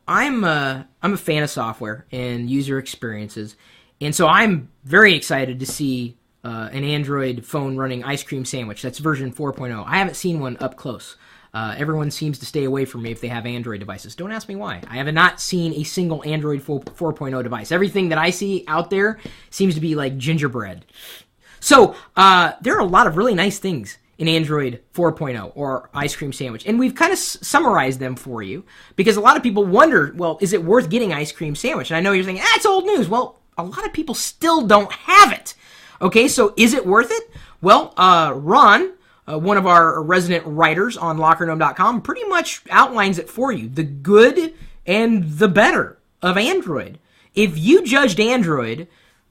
I'm a fan of software and user experiences, and so I'm very excited to see an Android phone running Ice Cream Sandwich. That's version 4.0. I haven't seen one up close. Everyone seems to stay away from me if they have Android devices. Don't ask me why. I have not seen a single Android 4.0 device. Everything that I see out there seems to be like gingerbread. So there are a lot of really nice things in Android 4.0 or Ice Cream Sandwich. And we've kind of summarized them for you because a lot of people wonder, well, is it worth getting Ice Cream Sandwich? And I know you're saying, it's old news. Well, a lot of people still don't have it. Okay, so is it worth it? Well, Ron, one of our resident writers on LockerGnome.com, pretty much outlines it for you. The good and the better of Android. If you judged Android,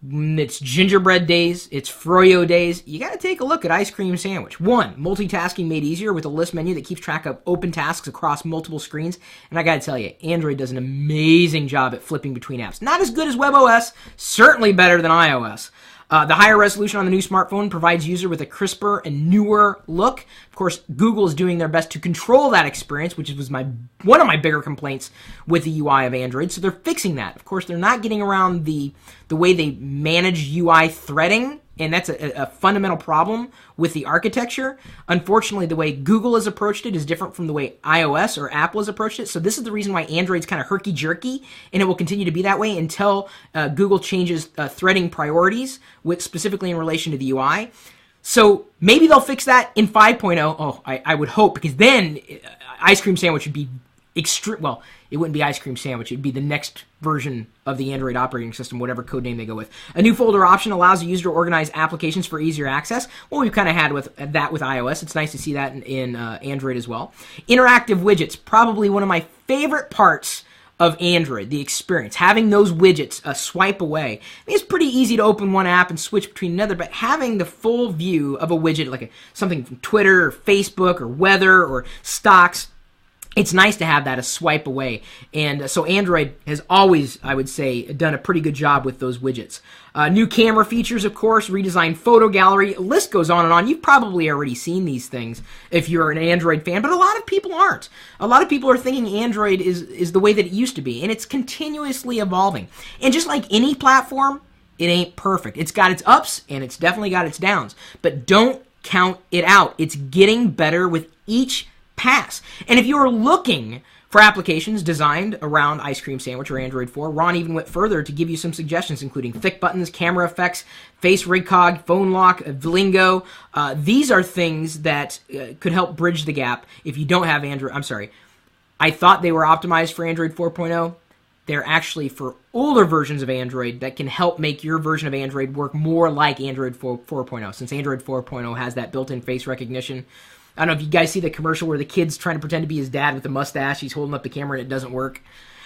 it's gingerbread days, it's froyo days, you got to take a look at Ice Cream Sandwich. 1, multitasking made easier with a list menu that keeps track of open tasks across multiple screens. And I got to tell you, Android does an amazing job at flipping between apps. Not as good as WebOS, certainly better than iOS. The higher resolution on the new smartphone provides user with a crisper and newer look. Of course, Google is doing their best to control that experience, which was one of my bigger complaints with the UI of Android. So they're fixing that. Of course, they're not getting around the way they manage UI threading, and that's a fundamental problem with the architecture. Unfortunately, the way Google has approached it is different from the way iOS or Apple has approached it. So this is the reason why Android's kind of herky-jerky, and it will continue to be that way until Google changes threading priorities, specifically in relation to the UI. So maybe they'll fix that in 5.0. Oh, I would hope, because then Ice Cream Sandwich would be extreme. Well, it wouldn't be Ice Cream Sandwich. It would be the next version of the Android operating system, whatever code name they go with. A new folder option allows the user to organize applications for easier access. Well, we've kind of had that with iOS. It's nice to see that in Android as well. Interactive widgets, probably one of my favorite parts of Android, the experience. Having those widgets swipe away. I mean, it's pretty easy to open one app and switch between another, but having the full view of a widget, like something from Twitter or Facebook or weather or stocks, it's nice to have that a swipe away. And so Android has always, I would say, done a pretty good job with those widgets. New camera features, of course, redesigned photo gallery. List goes on and on. You've probably already seen these things if you're an Android fan, but a lot of people aren't. A lot of people are thinking Android is the way that it used to be, and it's continuously evolving. And just like any platform, it ain't perfect. It's got its ups, and it's definitely got its downs. But don't count it out. It's getting better with each pass. And if you're looking for applications designed around Ice Cream Sandwich or Android 4, Ron even went further to give you some suggestions, including thick buttons, camera effects, face recog, phone lock, Vlingo. These are things that could help bridge the gap if you don't have Android. I'm sorry. I thought they were optimized for Android 4.0. They're actually for older versions of Android that can help make your version of Android work more like Android 4.0, since Android 4.0 has that built-in face recognition. I don't know if you guys see the commercial where the kid's trying to pretend to be his dad with a mustache. He's holding up the camera and it doesn't work.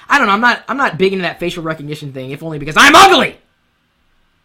I don't know. I'm not big into that facial recognition thing, if only because I'm ugly.